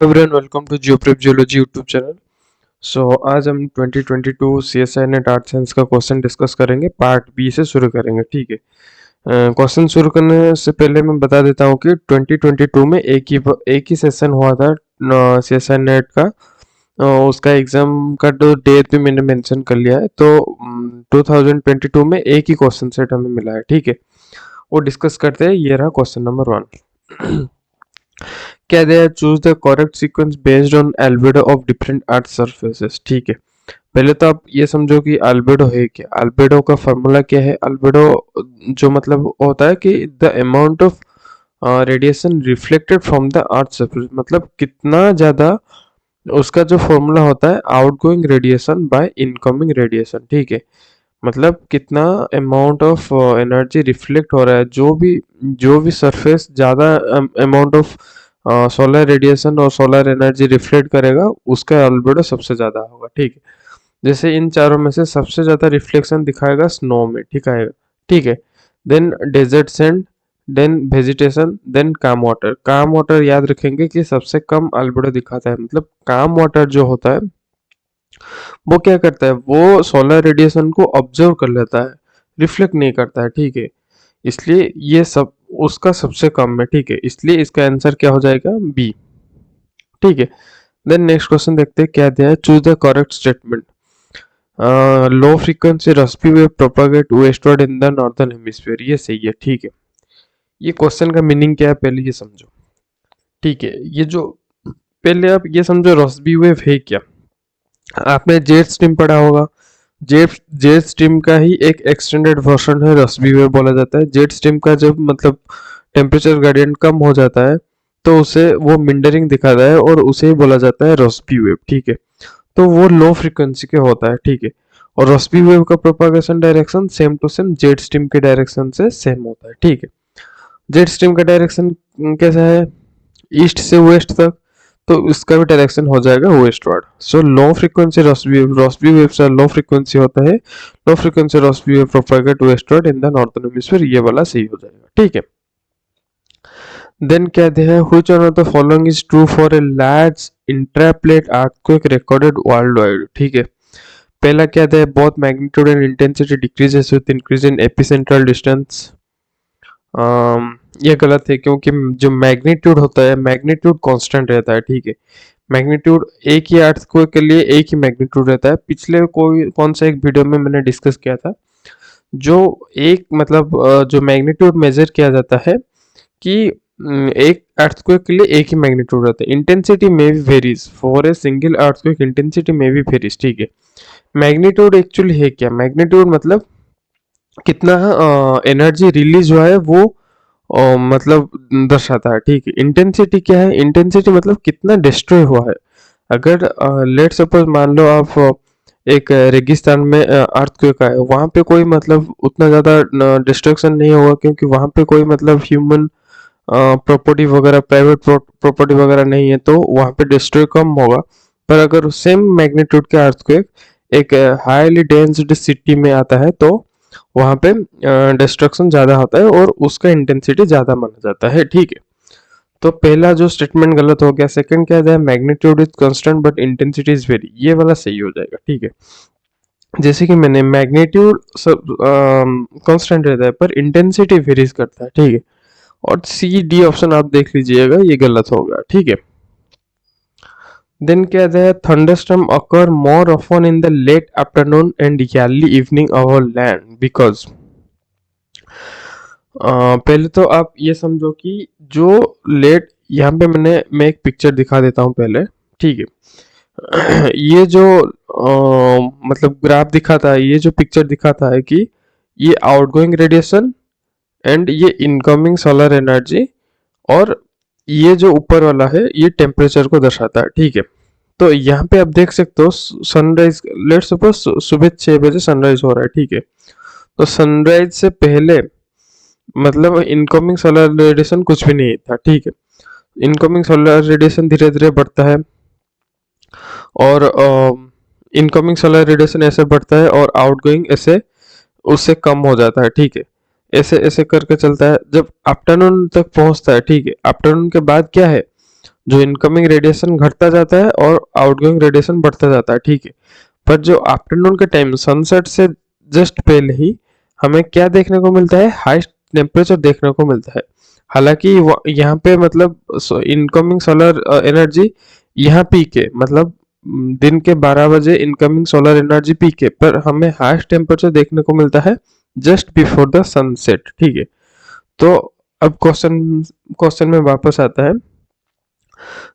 Everyone, welcome to Geoprep geology YouTube channel. आज हम 2022 CSI NET earth science का question discuss करेंगे। Part B से शुरू करेंगे। ठीक है, क्वेश्चन शुरू करने से पहले मैं बता देता हूँ कि 2022 में एक ही सेशन हुआ था सीएसआई नेट का। उसका एग्जाम का जो डेट भी मैंने मेंशन कर लिया है। तो 2022 में एक ही क्वेश्चन सेट हमें मिला है। ठीक है, वो डिस्कस करते हैं। ये रहा क्वेश्चन नंबर 1। क्या दिया है? Choose the correct sequence based on albedo of different earth surfaces. ठीक है, पहले तो आप ये समझो कि अल्बेडो है क्या। अल्बेडो का फॉर्मूला क्या है? अल्बेडो जो मतलब होता है कि the amount of radiation reflected from the earth surface, मतलब कितना ज़्यादा उसका जो फॉर्मूला होता है outgoing radiation by incoming radiation. ठीक है, मतलब कितना अमाउंट ऑफ एनर्जी रिफ्लेक्ट हो रहा है। जो भी सरफेस ज़्यादा अमाउंट ऑफ सोलर रेडिएशन और सोलर एनर्जी रिफ्लेक्ट करेगा उसका अल्बेडो सबसे ज़्यादा होगा। ठीक है, जैसे इन चारों में से सबसे ज़्यादा रिफ्लेक्शन दिखाएगा स्नो में। ठीक है, ठीक है। Then desert sand, then vegetation, then calm water. Calm water याद रखेंगे कि सबसे कम अल्बेडो दिखाता है। मतलब काम वाटर जो होता है वो क्या करता है, वो सोलर रेडिएशन को ऑब्जर्व कर लेता है, रिफ्लेक्ट नहीं करता है। ठीक है, इसलिए ये सब उसका सबसे कम है। ठीक है, इसलिए इसका आंसर क्या हो जाएगा? बी। ठीक है, देन नेक्स्ट क्वेश्चन देखते हैं क्या दिया है। Choose the correct statement. Low frequency Rossby wave propagate westward in the northern hemisphere. ये सही है। ठीक है, ये क्वेश्चन का मीनिंग क्या है पहले ये समझो। ठीक है, ये जो पहले आप ये समझो रस्बी वेव है क्या। आपने जेट स्ट्रीम पढ़ा होगा। जेट जेट स्ट्रीम का ही एक एक्सटेंडेड वर्जन है रस्बी वेव बोला जाता है। जेट स्ट्रीम का जब मतलब टेम्परेचर ग्रेडियंट कम हो जाता है तो उसे वो मिंडरिंग दिखाता है और उसे ही बोला जाता है रस्बी वेव। ठीक है, तो वो लो फ्रीक्वेंसी के होता है। ठीक है, और रस्बी वेव का propagation direction same to same jet stream के डायरेक्शन से सेम होता है। ठीक है, जेट स्ट्रीम का डायरेक्शन कैसा है? ईस्ट से वेस्ट तक, तो इसका भी डायरेक्शन हो जाएगा वेस्टवर्ड। सो लो फ्रीक्वेंसी रॉस्बी वेव से लो फ्रीक्वेंसी होता है। Low frequency Rossby wave propagate westward in the northern hemisphere. ये वाला सही हो जाएगा। ठीक है, देन क्या दिया है? Which one of the following is true for a large intraplate earthquake recorded world wide. ठीक है, पहला क्या दिया है? Both magnitude and intensity decreases with increase in epicentral distance. ये गलत है क्योंकि जो मैग्नीट्यूड होता है मैग्नीट्यूड कांस्टेंट रहता है। ठीक है, मैग्नीट्यूड एक ही अर्थक्वेक के लिए एक ही मैग्नीट्यूड रहता है। पिछले कोई कौन सा एक वीडियो में मैंने डिस्कस किया था, जो एक मतलब जो मैग्नीट्यूड मेजर किया जाता है कि एक अर्थक्वेक के लिए एक ही मैग्नीट्यूड रहता है। इंटेंसिटी में भी varies for a single earthquake, intensity में भी वेरीज। ठीक है, मैग्नीट्यूड एक्चुअली है क्या? मैग्नीट्यूड मतलब कितना एनर्जी रिलीज हुआ है वो मतलब दर्शाता है। ठीक है, इंटेंसिटी क्या है? इंटेंसिटी मतलब कितना डिस्ट्रॉय हुआ है। अगर लेट सपोज मान लो आप एक रेगिस्तान में अर्थक्वेक आए, वहाँ पे कोई मतलब उतना ज़्यादा डिस्ट्रक्शन नहीं होगा क्योंकि वहाँ पे कोई मतलब ह्यूमन प्रॉपर्टी वगैरह, प्राइवेट प्रॉपर्टी वगैरह नहीं है, तो वहाँ पे डिस्ट्रॉय कम होगा। पर अगर सेम मैग्नीट्यूड का अर्थक्वेक एक हाईली डेंस्ड सिटी में आता है तो वहाँ पे डिस्ट्रक्शन ज़्यादा होता है और उसका इंटेंसिटी ज़्यादा माना जाता है। ठीक है, तो पहला जो स्टेटमेंट गलत हो गया। सेकंड क्या है? Magnitude is constant but intensity is very. ये वाला सही हो जाएगा। ठीक है, जैसे कि मैंने मैग्नीट्यूड सब कांस्टेंट रहता है पर इंटेंसिटी वेरीज करता है। ठीक है, और सी डी ऑप्शन आप देख लीजिएगा, ये गलत होगा। ठीक है, देन क्या है? Thunderstorm occur more often in the late afternoon and early evening over land because. पहले तो आप ये समझो कि जो लेट, यहाँ पे मैं एक पिक्चर दिखा देता हूँ पहले। ठीक है, ये जो मतलब ग्राफ दिखाता है, ये जो पिक्चर दिखाता है कि ये आउटगोइंग रेडिएशन एंड ये इनकमिंग सोलर एनर्जी, और ये जो ऊपर वाला है ये टेम्परेचर को दर्शाता है। ठीक है, तो यहाँ पे आप देख सकते हो सनराइज, लेट सपोज सुबह 6 बजे सनराइज हो रहा है। ठीक है, तो सनराइज से पहले मतलब इनकमिंग सोलर रेडिएशन कुछ भी नहीं था। ठीक है, इनकमिंग सोलर रेडिएशन धीरे धीरे बढ़ता है और इनकमिंग सोलर रेडिएशन ऐसे बढ़ता है और आउटगोइंग ऐसे उससे कम हो जाता है। ठीक है, ऐसे ऐसे करके चलता है जब आफ्टरनून तक पहुंचता है। ठीक है, आफ्टरनून के बाद क्या है? जो इनकमिंग रेडिएशन घटता जाता है और आउटगोइंग रेडिएशन बढ़ता जाता है, ठीक है। पर जो आफ्टरनून के टाइम सनसेट से जस्ट पहले ही हमें क्या देखने को मिलता है, हाईएस्ट टेम्परेचर देखने को मिलता है। हालांकि यहाँ पे मतलब इनकमिंग सोलर एनर्जी यहाँ पीक है, मतलब दिन के 12 बजे इनकमिंग सोलर एनर्जी पीक है, पर हमें हाईएस्ट टेम्परेचर देखने को मिलता है जस्ट बिफोर द सनसेट, ठीक है। तो अब क्वेश्चन में वापस आता है,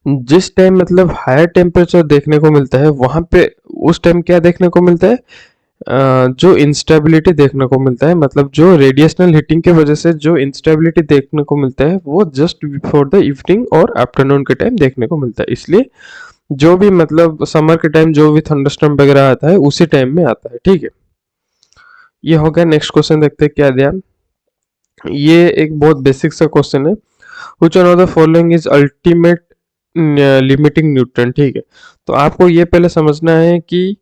जिस टाइम मतलब हायर टेम्परेचर देखने को मिलता है वहां पे उस टाइम क्या देखने को मिलता है, जो इंस्टेबिलिटी देखने को मिलता है, मतलब जो रेडिएशनल हीटिंग के वजह से जो इंस्टेबिलिटी देखने को मिलता है वो जस्ट बिफोर द इवनिंग और आफ्टरनून के टाइम देखने को मिलता है। इसलिए जो भी मतलब समर के टाइम जो भी थंडरस्टॉर्म वगैरह आता है उसी टाइम में आता है, ठीक है। ये हो गया। नेक्स्ट क्वेश्चन देखते हैं क्या दिया। ये एक बहुत बेसिक सा क्वेश्चन है, which one of the following is ultimate limiting nutrient, ठीक है। तो आपको ये पहले समझना है कि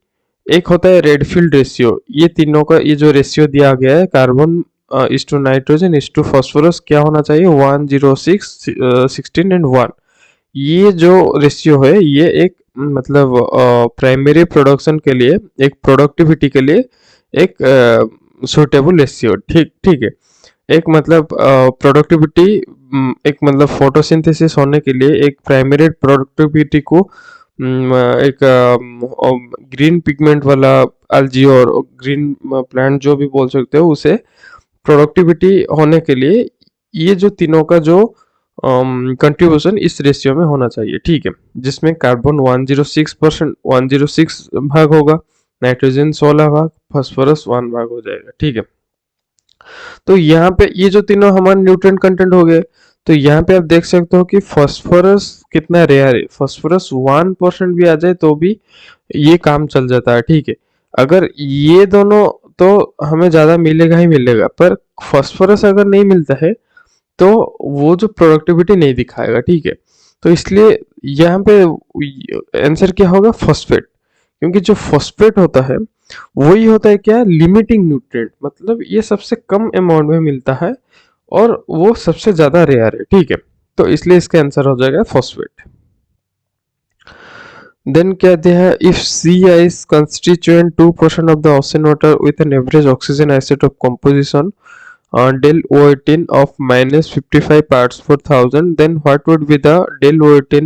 एक होता है रेडफील्ड रेशियो, ये तीनों का ये जो रेशियो दिया गया है कार्बन इस टू नाइट्रोजन इस टू फॉस्फोरस क्या होना चाहिए, 1:06, 16 एंड 1। ये जो रेशियो है ये एक मतलब प्राइमरी प्रोडक्शन के लिए, एक प्रोडक्टिविटी के लिए एक सुटेबल रेशियो, ठीक ठीक है। एक मतलब प्रोडक्टिविटी, एक मतलब फोटोसिंथेसिस होने के लिए एक प्राइमरी प्रोडक्टिविटी को एक ग्रीन पिगमेंट वाला algae और ग्रीन प्लांट जो भी बोल सकते हो उसे प्रोडक्टिविटी होने के लिए ये जो तीनों का जो कंट्रीब्यूशन इस रेशियो में होना चाहिए, ठीक है। जिसमें कार्बन 106%, 106 भाग होगा, नाइट्रोजन 16 भाग, फास्फोरस 1 भाग हो जाएगा, ठीक है। तो यहाँ पे ये जो तीनों हमारे न्यूट्रिएंट कंटेंट हो गए। तो यहाँ पे आप देख सकते हो कि फास्फोरस कितना रेयर है, फास्फोरस 1% भी आ जाए तो भी ये काम चल जाता है, ठीक है। अगर ये दोनों तो हमें ज्यादा मिलेगा ही मिलेगा, पर फास्फोरस अगर नहीं मिलता है तो वो जो प्रोडक्टिविटी नहीं दिखाएगा, ठीक है। तो इसलिए यहाँ पे आंसर क्या होगा, फॉस्फेट। क्योंकि जो फॉस्फेट होता है वही होता है क्या, लिमिटिंग न्यूट्रिएंट, मतलब ये सबसे कम अमाउंट में मिलता है और वो सबसे ज्यादा रेयर है, ठीक है। तो इसलिए इसका आंसर हो जाएगा फॉस्फेट। देन क्या दिया है, if C is constituent 2% of the ocean water with an average oxygen acid of composition del O18 of -55 parts per thousand, then what would be the del O18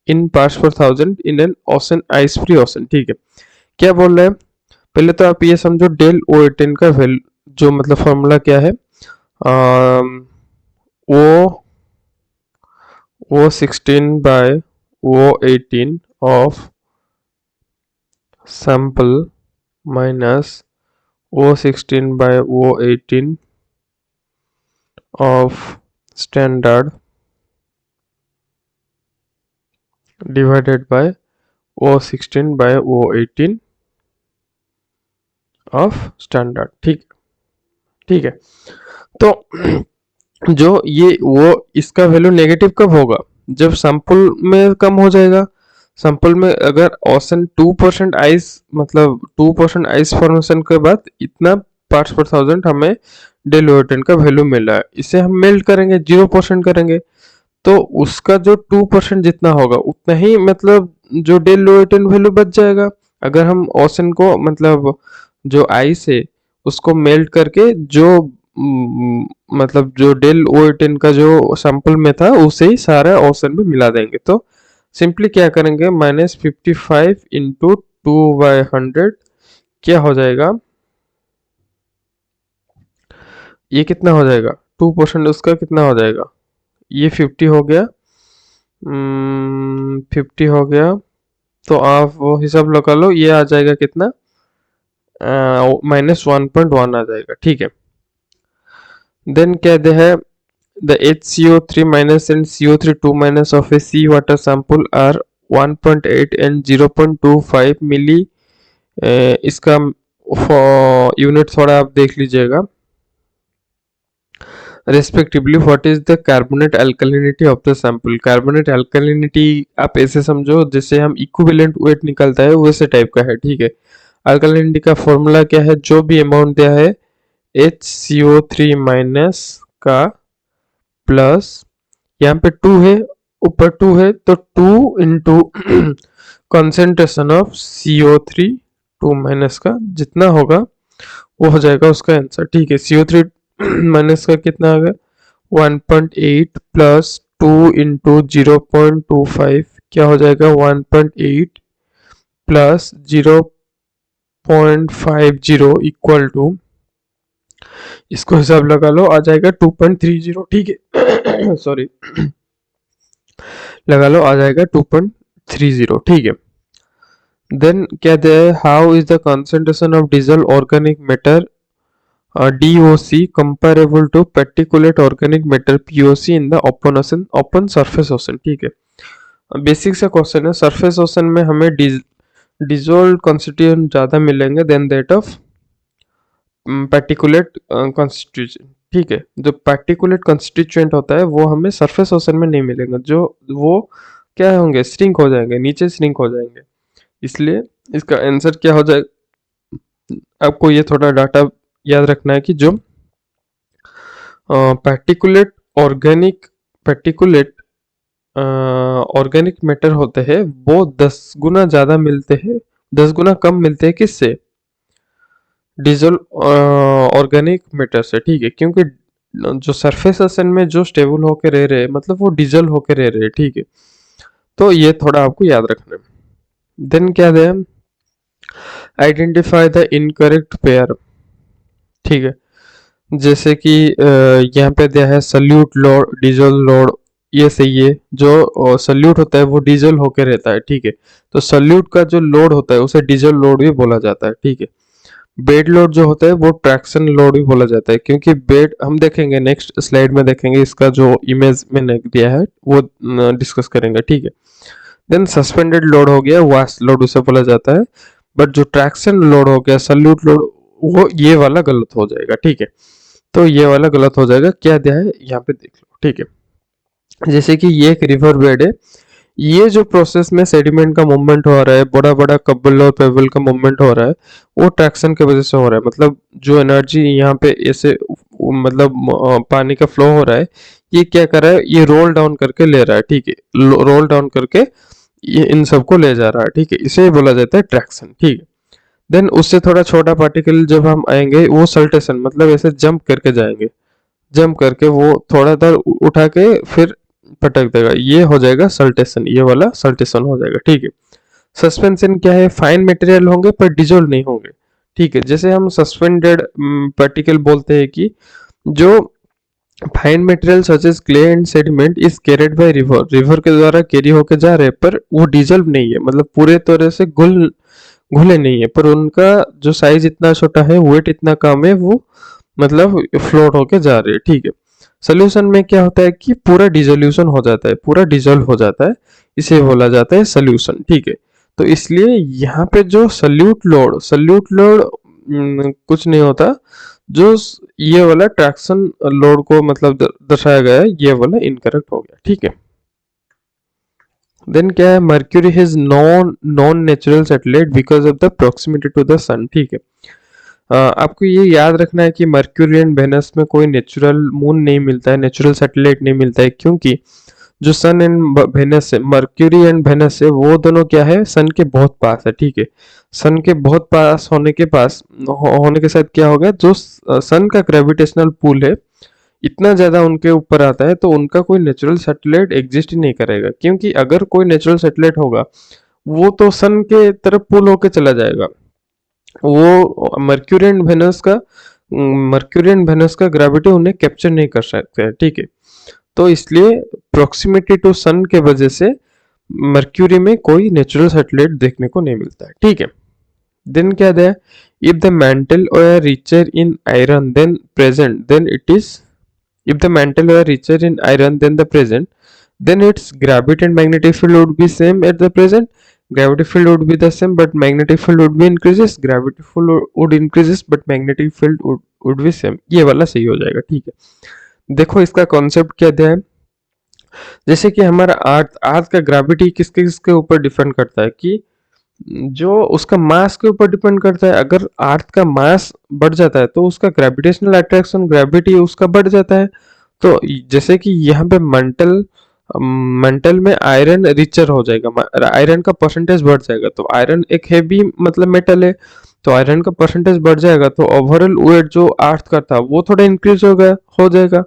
in parts per thousand in an ocean, ice free ocean, ठीक है। क्या बोल रहे हैं, पहले तो आप ये समझो डेल O18 का वैल्यू जो मतलब फॉर्मूला क्या है, O16 by O18 of sample minus O16 by O18 of standard divided by O16 by O18 of standard, ठीक ठीक है। तो जो ये वो इसका वैल्यू नेगेटिव कब होगा, जब सैंपल में कम हो जाएगा। सैंपल में अगर ओशन 2% आइस, मतलब 2% आइस फॉर्मेशन के बाद इतना पार्ट्स पर थाउजेंड हमें डेल O18 का वैल्यू मिल रहा है, इसे हम मेल्ट करेंगे 0% करेंगे तो उसका जो 2% जितना होगा उतना ही मतलब जो डेल O18 वैल्यू बच जाएगा। अगर हम ओशन को मतलब जो आइस है उसको मेल्ट करके जो मतलब जो डेल O18 का जो सैंपल में था उसे ही सारा ओशन में मिला देंगे। तो सिंपली क्या करेंगे, -55 इंटू 2/100 क्या हो जाएगा, ये कितना हो जाएगा, 2% उसका कितना हो जाएगा, ये 50 हो गया, 50 हो गया। तो आप वो हिसाब लगा लो, ये आ जाएगा कितना, -1.1 आ जाएगा, ठीक है। देन क्या दे है, the HCO3 minus and CO3 2 minus of a sea water sample are 1.8 and 0.25 मिली। इसका यूनिट थोड़ा आप देख लीजिएगा respectively. What is the carbonate alkalinity of the sample, carbonate alkalinity आप ऐसे समझो जैसे हम इक्विवेलेंट वेट निकलता है वैसे टाइप का है, ठीक है। अल्कलिनिटी का फॉर्मूला क्या है, जो भी अमाउंट दिया है HCO3 माइनस का प्लस यहाँ पे 2 है ऊपर 2 है तो 2 into concentration of CO3 2 minus का जितना होगा वो हो जाएगा उसका आंसर। ठीक है, CO3 माइनस का कितना आ गया 1.8 प्लस 2 इंटू 0.25 क्या हो जाएगा 1.8 प्लस 0.50 इक्वल टू, इसको हिसाब लगा लो, आ जाएगा 2.30। ठीक है सॉरी लगा लो, आ जाएगा 2.30। ठीक है, देन क्या दे, how is the concentration of dissolved organic matter DOC comparable to particulate organic matter POC in the open ocean, open surface ocean। ठीक है, बेसिक सा क्वेश्चन है। सरफेस ओशन में हमें डिजोल्व कॉन्स्टिट्यूएंट ज़्यादा मिलेंगे then that of particulate constituent. ठीक है, जो पार्टिकुलेट कॉन्स्टिट्यूएंट होता है वो हमें सरफेस ओशन में नहीं मिलेगा, जो वो क्या होंगे, श्रिंक हो जाएंगे, नीचे श्रिंक हो जाएंगे। इसलिए इसका आंसर क्या हो जाएगा, आपको ये थोड़ा डाटा याद रखना है कि जो पार्टिकुलेट ऑर्गेनिक मैटर होते हैं वो 10 गुना ज़्यादा मिलते हैं, 10 गुना कम मिलते हैं किससे, डीजल ऑर्गेनिक मैटर से। ठीक है, क्योंकि जो सरफेस ओशन में जो स्टेबल होके रह रहे हैं मतलब वो डीजल होके रह रहे हैं। ठीक है, तो ये थोड़ा आपको याद रखना है। देन क्या है, आइडेंटिफाई द इनकरेक्ट पेयर। ठीक है, जैसे कि यहाँ पे दिया है सल्यूट लोड, डीजल लोड, ये सही है। जो सल्यूट होता है वो डीजल होके रहता है। ठीक है, तो सल्यूट का जो लोड होता है उसे डीजल लोड भी बोला जाता है। ठीक है, बेड लोड जो होता है वो ट्रैक्शन लोड भी बोला जाता है, क्योंकि बेड हम देखेंगे नेक्स्ट स्लाइड में देखेंगे, इसका जो इमेज मैंने दिया है वो डिस्कस करेंगे। ठीक है, देन सस्पेंडेड लोड हो गया, वाश लोड उसे बोला जाता है। बट जो ट्रैक्शन लोड हो गया, सल्यूट लोड, वो ये वाला गलत हो जाएगा। ठीक है, तो ये वाला गलत हो जाएगा। क्या दिया है यहाँ पे देख लो। ठीक है, जैसे कि ये एक रिवर बेड है, ये जो प्रोसेस में सेडिमेंट का मूवमेंट हो रहा है, बड़ा बड़ा कब्बल और पेबल का मूवमेंट हो रहा है, वो ट्रैक्शन की वजह से हो रहा है। मतलब जो एनर्जी यहाँ पे ऐसे मतलब पानी का फ्लो हो रहा है, ये क्या कर रहा है, ये रोल डाउन करके ले रहा है। ठीक है, रोल डाउन करके ये इन सबको ले जा रहा है। ठीक है, इसे बोला जाता है ट्रैक्शन। ठीक है, देन उससे थोड़ा छोटा पार्टिकल जब हम आएंगे वो सल्टेशन, मतलब ऐसे जंप करके जाएंगे, जंप करके वो थोड़ा देर उठा के फिर पटक देगा, ये हो जाएगा सल्टेशन, ये वाला सल्टेशन हो जाएगा। ठीक है, सस्पेंशन क्या है, फाइन मटेरियल होंगे पर डिजोल्व नहीं होंगे। ठीक है, जैसे हम सस्पेंडेड पार्टिकल बोलते हैं कि जो fine material such as clay and sediment is carried by river, river के द्वारा कैरी होके जा रहे हैं पर वो डिजोल्व नहीं है, मतलब पूरे तरह से घुले नहीं है, पर उनका जो साइज इतना छोटा है, वेट इतना कम है, वो मतलब फ्लोट होके जा रहे हैं। ठीक है, सोल्यूशन में क्या होता है कि पूरा डिजोल्यूशन हो जाता है, पूरा डिजोल्व हो जाता है, इसे बोला जाता है सोल्यूशन। ठीक है, तो इसलिए यहाँ पे जो सल्यूट लोड कुछ नहीं होता, जो ये वाला ट्रैक्शन लोड को मतलब दर्शाया गया है, ये वाला इनकरेक्ट हो गया। ठीक है, देन क्या है, Mercury has non natural satellite because of the proximity to the sun. ठीक है, आपको ये याद रखना है कि मर्क्यूरी एंड वेनस में कोई नेचुरल मून नहीं मिलता है, नेचुरल सैटेलाइट नहीं मिलता है, क्योंकि जो सन एंड वेनस है, मर्क्यूरी एंड वेनस है, वो दोनों क्या है, सन के बहुत पास है। ठीक है, सन के बहुत पास होने के साथ क्या होगा, जो सन का ग्रेविटेशनल पुल है इतना ज्यादा उनके ऊपर आता है, तो उनका कोई नेचुरल सैटेलाइट एग्जिस्ट ही नहीं करेगा, क्योंकि अगर कोई नेचुरल सैटेलाइट होगा वो तो सन के तरफ पुल होके चला जाएगा, वो मर्क्यूरी एंड वेनस का ग्रेविटी उन्हें कैप्चर नहीं कर सकते हैं। ठीक है, तो इसलिए प्रॉक्सिमिटी टू सन के वजह से मर्क्यूरी में कोई नेचुरल सैटेलाइट देखने को नहीं मिलता है। ठीक है, देन क्या है, इफ द मेंटल और richer in iron than present than it is, if the mantle were richer in iron than the present, then its gravity and magnetic field would be same at the present. Gravity field would be the same, but magnetic field would be increases. Gravity field would increases, but magnetic field would be same. ये वाला सही हो जाएगा। ठीक है, देखो इसका concept क्या दिया है, जैसे कि हमारा अर्थ का ग्रेविटी किसके किसके ऊपर डिपेंड करता है, कि जो उसका मास के ऊपर डिपेंड करता है। अगर अर्थ का मास बढ़ जाता है तो उसका ग्रेविटेशनल अट्रैक्शन, ग्रेविटी उसका बढ़ जाता है। तो जैसे कि यहाँ पे मंटल मेंटल में आयरन रिचर हो जाएगा, आयरन का परसेंटेज बढ़ जाएगा। तो आयरन एक हैवी मतलब मेटल है, तो आयरन का परसेंटेज बढ़ जाएगा तो ओवरऑल वेट जो अर्थ का था वो थोड़ा इंक्रीज हो जाएगा।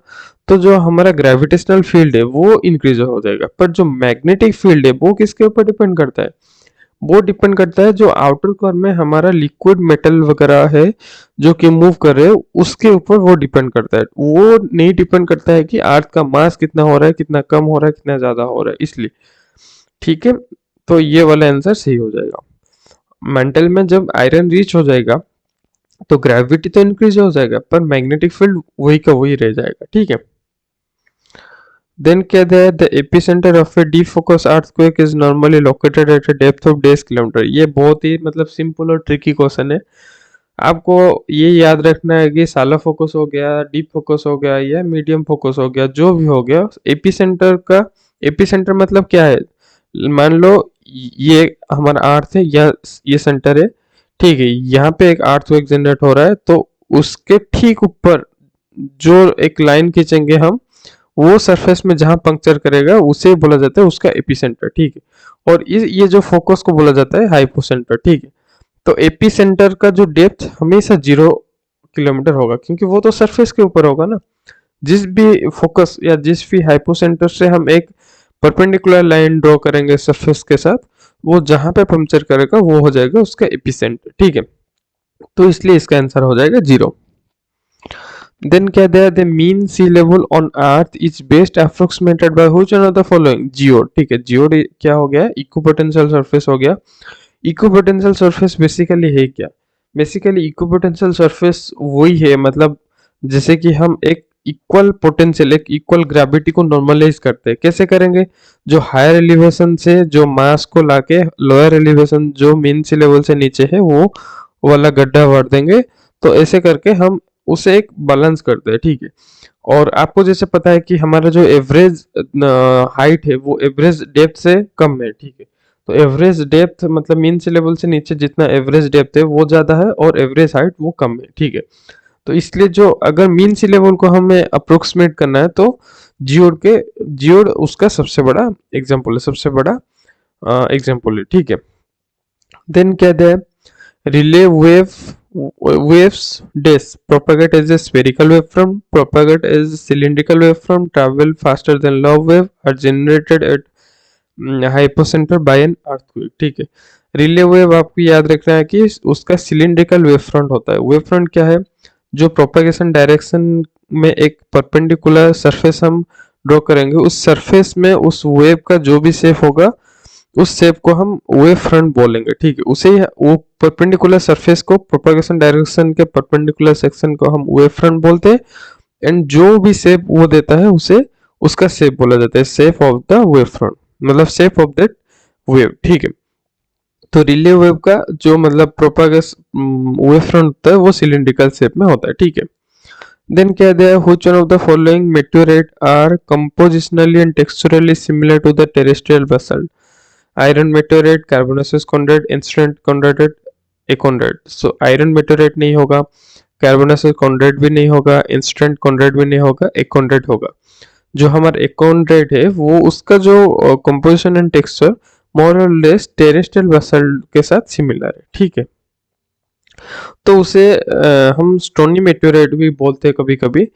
तो जो हमारा ग्रेविटेशनल फील्ड है वो इंक्रीज हो जाएगा। पर जो मैग्नेटिक फील्ड है वो किसके ऊपर डिपेंड करता है? वो डिपेंड करता है जो आउटर कोर में हमारा लिक्विड मेटल वगैरह है जो कि मूव कर रहे हैं, उसके ऊपर वो डिपेंड करता है। वो नहीं डिपेंड करता है कि अर्थ का मास कितना हो रहा है, कितना कम हो रहा है, कितना ज्यादा हो रहा है, इसलिए। ठीक है, तो ये वाला आंसर सही हो जाएगा। मेंटल में जब आयरन रीच हो जाएगा तो ग्रेविटी तो इंक्रीज हो जाएगा पर मैग्नेटिक फील्ड वही का वही रह जाएगा। ठीक है, देन कहते हैं the epicentre of a deep focus earthquake is normally located at a depth of 10 kilometre. ये बहुत ही मतलब सिंपल और ट्रिकी क्वेश्चन है। आपको ये याद रखना है कि साला फोकस हो गया, डीप फोकस हो गया या मीडियम फोकस हो गया, जो भी हो गया, एपिसेंटर का, एपिसेंटर मतलब क्या है? मान लो ये हमारा अर्थ है या ये सेंटर है, ठीक है, यहाँ पे एक अर्थक्वेक जनरेट हो रहा है तो उसके ठीक ऊपर जो एक लाइन खींचेंगे हम, वो सरफेस में जहां पंक्चर करेगा उसे बोला जाता है उसका एपिसेंटर। ठीक है, और ये जो फोकस को बोला जाता है हाइपोसेंटर। ठीक है, तो एपी सेंटर का जो डेप्थ हमेशा 0 किलोमीटर होगा क्योंकि वो तो सरफेस के ऊपर होगा ना। जिस भी फोकस या जिस भी हाइपोसेंटर से हम एक परपेंडिकुलर लाइन ड्रॉ करेंगे सरफेस के साथ, वो जहां पे पंक्चर करेगा वो हो जाएगा उसका एपी सेंटर। ठीक है, तो इसलिए इसका आंसर हो जाएगा 0। देन क्या दिया, the mean sea level on earth is best approximated by which one of the following? Geoid. ठीक है, जियोड क्या हो गया? इक्विपोटेंशियल सरफेस हो गया। इक्विपोटेंशियल सरफेस बेसिकली है क्या? बेसिकली इक्विपोटेंशियल सरफेस वही है, मतलब जैसे कि हम एक इक्वल पोटेंशियल, एक इक्वल ग्रेविटी को नॉर्मलाइज करते हैं। कैसे करेंगे? जो हायर एलिवेशन से जो मास को लाके लोअर एलिवेशन जो मीन सी लेवल से नीचे है वो वाला गड्ढा भर देंगे, तो ऐसे करके हम उसे एक बैलेंस करते हैं। ठीक है, और आपको जैसे पता है कि हमारा जो एवरेज हाइट है वो एवरेज डेप्थ से कम है। ठीक है, तो एवरेज डेप्थ मतलब मीन सी लेवल से नीचे जितना एवरेज डेप्थ है वो ज्यादा है और एवरेज हाइट वो कम है। ठीक है, तो इसलिए जो अगर मीन सी लेवल को हमें अप्रोक्सीमेट करना है तो जियोड उसका सबसे बड़ा एग्जाम्पल है, सबसे बड़ा एग्जाम्पल है। ठीक है, देन क्या है, relay waves dash propagate as a spherical wavefront, propagate as a cylindrical wavefront, travel faster than law wave, are generated at hypocenter by an earthquake। ठीक है, रिले वेव आपको याद रखना है कि उसका सिलिंड्रिकल वेव फ्रंट होता है। वेव फ्रंट क्या है? जो प्रोपेगेशन डायरेक्शन में एक परपेंडिकुलर सरफेस हम ड्रॉ करेंगे, उस सरफेस में उस वेव का जो भी शेप होगा उस शेप को हम वेव फ्रंट बोलेंगे। ठीक है, उसे वो परपेंडिकुलर सरफेस को प्रोपेगेशन डायरेक्शन के परपेंडिकुलर सेक्शन को हम वेव फ्रंट बोलते हैं, एंड जो भी शेप वो देता है उसे उसका शेप बोला जाता है, shape of the wave front, मतलब शेप ऑफ दैट वेव। ठीक है, तो रिले वेव का जो मतलब प्रोपेगेशन वेव फ्रंट होता है वो सिलिंड्रिकल शेप में होता है। ठीक है, देन क्या दिया, which one of the following meteorite are compositionally and texturally similar to the terrestrial basalt? Iron meteorite, carbonaceous chondrite, enstatite chondrite, achondrite. So iron meteorite नहीं होगा, कार्बोनेसियस कॉन्ड्राइट भी नहीं होगा, इंस्टेंट कॉन्ड्राइट भी नहीं होगा, एकॉन्ड्राइट होगा। जो हमारा एकॉन्ड्राइट है वो उसका जो कंपोजिशन एंड टेक्सचर मोर और लेस टेरेस्ट्रियल बेसाल्ट के साथ सिमिलर है। ठीक है, तो उसे हम स्टोनी मेटेओराइट भी बोलते हैं कभी कभी।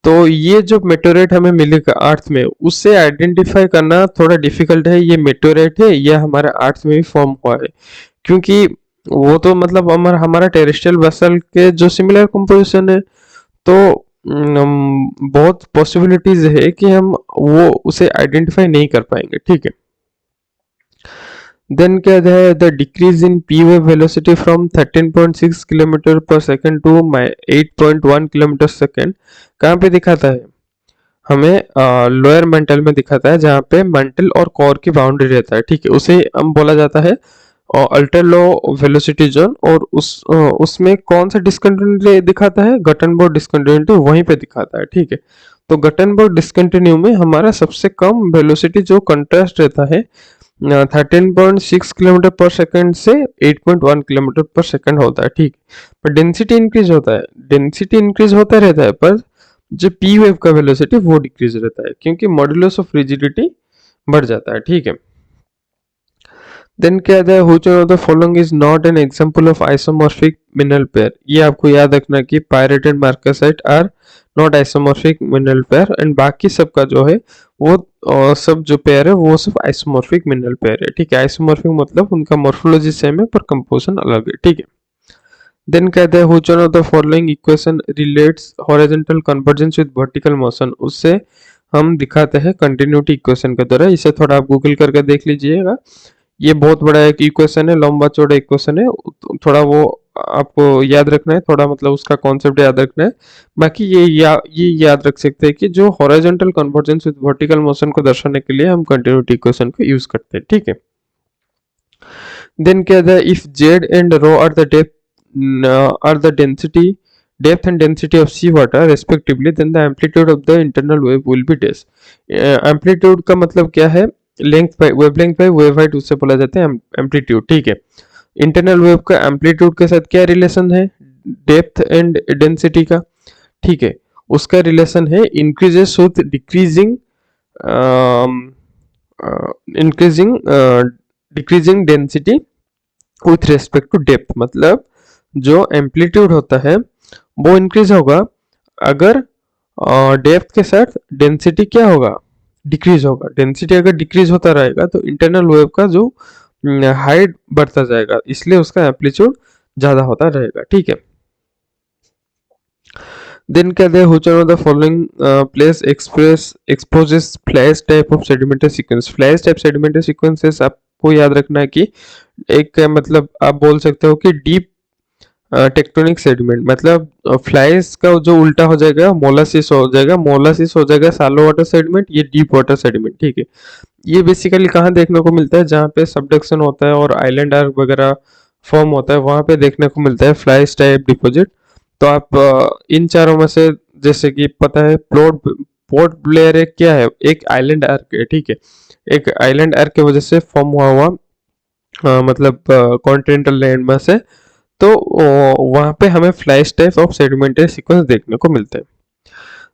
तो ये जो मेटेओराइट हमें मिलेगा अर्थ में, उससे आइडेंटिफाई करना थोड़ा डिफिकल्ट है ये मेटेओराइट है या हमारा अर्थ में भी फॉर्म हुआ है, क्योंकि वो तो मतलब हमारा टेरेस्ट्रियल वेसल के जो सिमिलर कंपोजिशन है, तो बहुत पॉसिबिलिटीज है कि हम वो उसे आइडेंटिफाई नहीं कर पाएंगे। ठीक है, देन क्या है, the decrease in P wave velocity from 13.6 kilometre पर सेकेंड टू 8.1 किलोमीटर सेकेंड कहाँ पे दिखाता है? हमें लोअर मेंटल में दिखाता है, जहाँ पे मेंटल और कोर की बाउंड्री रहता है। ठीक है, उसे हम बोला जाता है अल्ट्रा लो वेलोसिटी जोन, और उसमें कौन सा डिस्कंटिन्यूटी दिखाता है? गटनबर्ग डिस्कंटिन्यूटी वहीं पे दिखाता है। ठीक है, तो गटनबर्ग डिस्कंटिन्यू में हमारा सबसे कम वेलोसिटी जो कंट्रास्ट रहता है 13.6 किलोमीटर पर सेकेंड से 8.1 किलोमीटर पर सेकेंड होता है। ठीक, पर डेंसिटी इंक्रीज होता है, डेंसिटी इंक्रीज होता रहता है, पर जो पी वेव का वेलोसिटी वो डिक्रीज रहता है, क्योंकि मॉड्यूलस ऑफ रिजिडिटी बढ़ जाता है, ठीक है। देन क्या है, which one of the following is not an example of isomorphic mineral pair. ये आपको याद रखना कि pyrite and marcasite are not isomorphic mineral pair, and बाकी सब का जो है वो सब जो पेयर है वो सब आइसोमॉर्फिक मिनरल पेयर है, ठीक है। आइसोमॉर्फिक मतलब उनका मॉर्फोलॉजी सेम है पर कंपोजिशन अलग है, ठीक है। देन कहते हैं which one of the following equation relates horizontal convergence with vertical motion. उससे हम दिखाते हैं कंटिन्यूटी इक्वेशन के द्वारा। इसे थोड़ा आप गूगल करके देख लीजिएगा। ये बहुत बड़ा एक इक्वेशन है, लंबा चौड़ा इक्वेशन है, थोड़ा वो आपको याद रखना है, थोड़ा मतलब उसका कॉन्सेप्ट याद रखना है। बाकी ये याद रख सकते हैं कि जो horizontal convergence with vertical motion को दर्शाने के लिए हम कंटिन्यूटी इक्वेशन को यूज करते हैं, ठीक है। देन क्या है, if Z and rho are the depth are the depth and density of sea water respectively, then the amplitude of the internal wave will be dash। amplitude का मतलब क्या है, length bye wavelength by wave height, उससे बोला जाता है amplitude, ठीक है। इंटरनल वेव का एम्पलीट्यूड के साथ क्या रिलेशन है, डेप्थ एंड डेंसिटी का, ठीक है। उसका रिलेशन है increases with decreasing decreasing density with respect to depth. मतलब जो एम्पलीट्यूड होता है वो इंक्रीज होगा अगर डेप्थ के साथ डेंसिटी क्या होगा, डिक्रीज होगा। डेंसिटी अगर डिक्रीज होता रहेगा तो इंटरनल वेव का जो हाइट बढ़ता जाएगा, इसलिए उसका एम्पलीट्यूड ज्यादा होता रहेगा, ठीक है। देन क्या है, which one of the following place express exposes flash type of sedimentary sequence. Flash type sedimentary sequences आपको याद रखना है कि एक मतलब आप बोल सकते हो कि डीप टेक्टोनिक सेडिमेंट, मतलब फ्लाइज का जो उल्टा हो जाएगा मोलासिस हो जाएगा, मोलासिस हो जाएगा शैलो वाटर सेडिमेंट, ये डीप वाटर सेडिमेंट, ठीक है। ये बेसिकली कहाँ देखने को मिलता है, जहाँ पे सबडक्शन होता है और आइलैंड आर्क वगैरह फॉर्म होता है, वहां पे देखने को मिलता है फ्लाइज टाइप डिपॉजिट। तो आप इन चारों में से, जैसे कि पता है पोर्ट ब्लेयर एक क्या है, एक आइलैंड आर्क है, ठीक है। एक आइलैंड आर्क की वजह से फॉर्म हुआ मतलब कॉन्टिनेंटल लैंड में से, तो वहां पे हमें flysch type of sedimentary sequence देखने को मिलते हैं।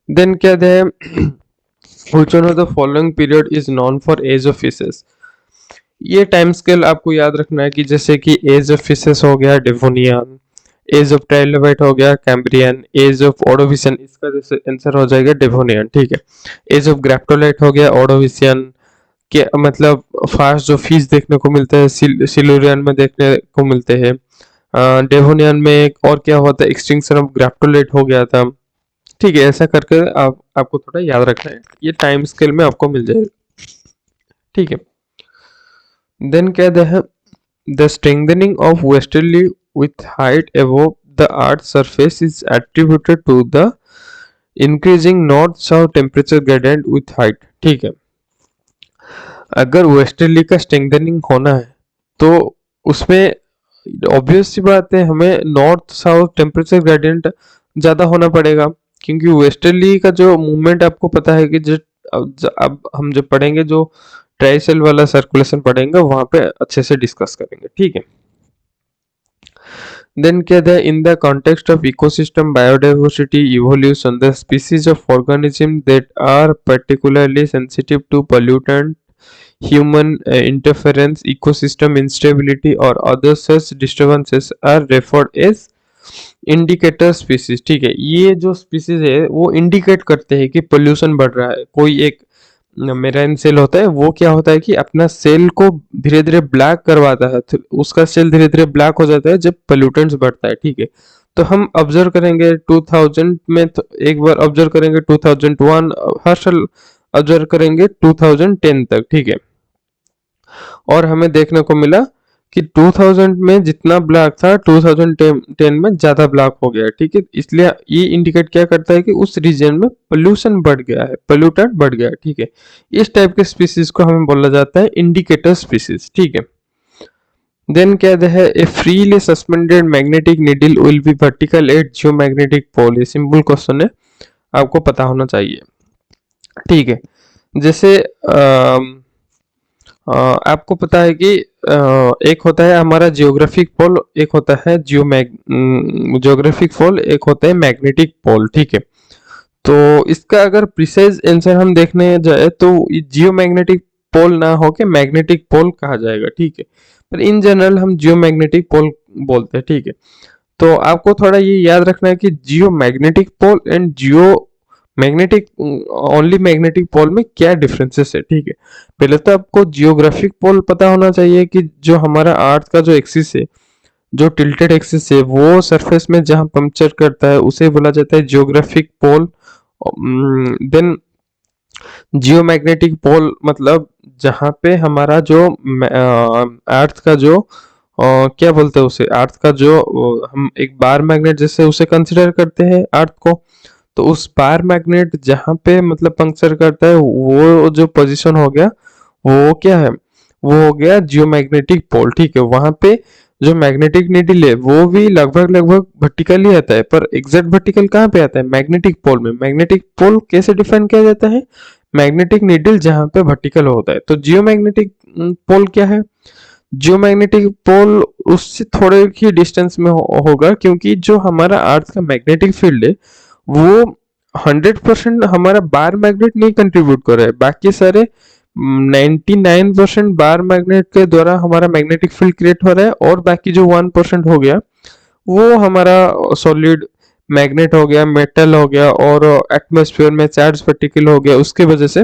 देन क्या है, which one of the following period is known for age of fishes. ये टाइम स्केल आपको याद रखना है कि जैसे कि एज ऑफ फिशेस हो गया डेवोनियन, एज ऑफ ट्राइलोबाइट हो गया कैम्ब्रियन, एज ऑफ ओडोविशियन, इसका जैसे आंसर हो जाएगा डेवोनियन, ठीक है। एज ऑफ ग्रैप्टोलाइट हो गया ओडोविशियन के, मतलब फास्ट जो फिश देखने को मिलते हैं सिल्यूरियन में देखने को मिलते हैं। डेवोनियन में और क्या हुआ था, एक्सटिंक्शन ऑफ ग्रैप्टोलाइट हो गया था, ठीक है। ऐसा करके आपको थोड़ा याद रखना है, ये टाइम स्केल में आपको मिल जाएगा, ठीक है। देन क्या है, the strengthening of westerly with height above the earth surface is attributed to the increasing north south temperature gradient with height, ठीक है। अगर वेस्टर्ली का स्ट्रेंथनिंग होना है तो उसमें ऑब्वियस सी बात है, हमें नॉर्थ साउथ टेम्परेचर ग्रेडियंट ज़्यादा होना पड़ेगा, क्योंकि वेस्टर्ली का जो मूवमेंट आपको पता है कि जो अब हम जब पढ़ेंगे, जो ट्राइसेल वाला सर्कुलेशन पढ़ेंगे, वहां पे अच्छे से डिस्कस करेंगे, ठीक है। देन क्या है, in the context of ecosystem biodiversity evolution the species of organism that are particularly sensitive to pollutant human interference, ecosystem instability or other such disturbances are referred as indicator species, ठीक है। ये जो species है वो indicate करते हैं कि pollution बढ़ रहा है। कोई एक मेराइन सेल होता है, वो क्या होता है कि अपना सेल को धीरे धीरे ब्लैक करवाता है, तो उसका सेल धीरे धीरे ब्लैक हो जाता है जब पोल्यूटेंट्स बढ़ता है, ठीक है। तो हम ऑब्जर्व करेंगे 2000 में, तो एक बार ऑब्जर्व करेंगे 2001, हर साल ऑब्जर्व करेंगे 2010 तक, ठीक है। और हमें देखने को मिला कि 2000 में जितना ब्लैक था 2010 में ज्यादा ब्लैक हो गया, ठीक है। इसलिए ये इंडिकेट क्या करता है कि उस रीजन में पोल्यूशन बढ़ गया है, पोल्यूटेंट बढ़ गया है, ठीक है। इस टाइप के स्पीसीज को हमें बोला जाता है इंडिकेटर स्पीसीज, ठीक है। देन क्या है, a freely suspended magnetic needle will be vertical at geomagnetic pole. ये सिंपल क्वेश्चन है, आपको पता होना चाहिए, ठीक है। जैसे आपको पता है कि एक होता है हमारा जियोग्राफिक पोल, एक होता है जियोग्राफिक पोल, एक होता है मैग्नेटिक पोल, ठीक है। तो इसका अगर प्रिसाइज आंसर हम देखने जाए तो जियोमैग्नेटिक पोल ना होके मैग्नेटिक पोल कहा जाएगा, ठीक है। पर इन जनरल हम जियोमैग्नेटिक पोल बोलते हैं, ठीक है। तो आपको थोड़ा ये याद रखना है कि geomagnetic pole and geomagnetic only magnetic pole में क्या डिफरेंसेस है, ठीक है। पहले तो आपको जियोग्राफिक पोल पता होना चाहिए कि जो हमारा अर्थ का जो एक्सिस है, जो टिल्टेड एक्सिस है, वो सरफेस में जहां पंक्चर करता है उसे बोला जाता है जियोग्राफिक पोल। देन जियोमैग्नेटिक पोल मतलब जहां पे हमारा जो अर्थ का जो क्या बोलते हैं उसे, अर्थ का जो हम एक बार मैग्नेट जैसे उसे कंसिडर करते हैं अर्थ को, तो उस बार मैग्नेट जहां पे मतलब पंक्चर करता है वो जो पोजीशन हो गया वो क्या है, वो हो गया जियोमैग्नेटिक पोल, ठीक है। वहां पे जो मैग्नेटिक नीडल है वो भी लगभग लगभग वर्टिकल ही आता है, पर एग्जैक्ट वर्टिकल कहाँ पे आता है, मैग्नेटिक पोल में। मैग्नेटिक पोल कैसे डिफाइन किया जाता है, मैग्नेटिक नीडल जहां पे वर्टिकल होता है। तो जियोमैग्नेटिक पोल क्या है, जियोमैग्नेटिक पोल उससे थोड़े ही डिस्टेंस में होगा, क्योंकि जो हमारा अर्थ का मैग्नेटिक फील्ड है वो 100% हमारा बार मैग्नेट नहीं कंट्रीब्यूट कर रहा है, बाकी सारे 99% बार मैग्नेट के द्वारा हमारा मैग्नेटिक फील्ड क्रिएट हो रहा है, और बाकी जो 1% हो गया वो हमारा सॉलिड मैग्नेट हो गया, मेटल हो गया, और एटमॉस्फेयर में चार्ज पार्टिकल हो गया, उसके वजह से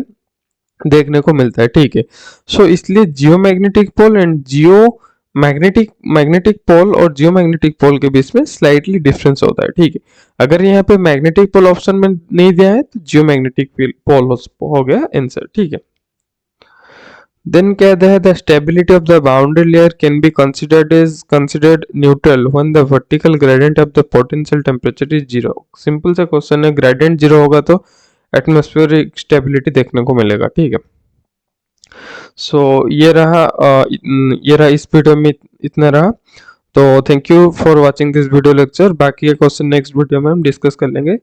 देखने को मिलता है, ठीक है। सो इसलिए geomagnetic pole and magnetic pole और जियोमैग्नेटिक पोल के बीच में स्लाइटली डिफरेंस होता है, ठीक है। अगर यहाँ पे मैग्नेटिक पोल ऑप्शन में नहीं दिया है तो जियोमैग्नेटिक पोल हो गया आंसर, ठीक है। देन कहते हैं the stability of the boundary layer can be considered neutral when the vertical gradient of the potential temperature is zero. Simple सा क्वेश्चन है, ग्रेडियंट जीरो होगा तो एटमॉस्फेरिक स्टेबिलिटी देखने को मिलेगा, ठीक है। सो ये रहा इस वीडियो में इतना रहा। तो thank you for watching this video lecture. बाकी के क्वेश्चन नेक्स्ट वीडियो में हम डिस्कस कर लेंगे।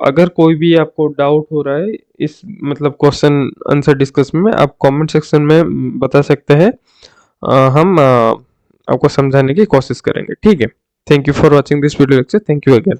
अगर कोई भी आपको डाउट हो रहा है इस मतलब क्वेश्चन आंसर डिस्कस में, आप कमेंट सेक्शन में बता सकते हैं, हम आपको समझाने की कोशिश करेंगे, ठीक है। Thank you for watching this video lecture. Thank you again.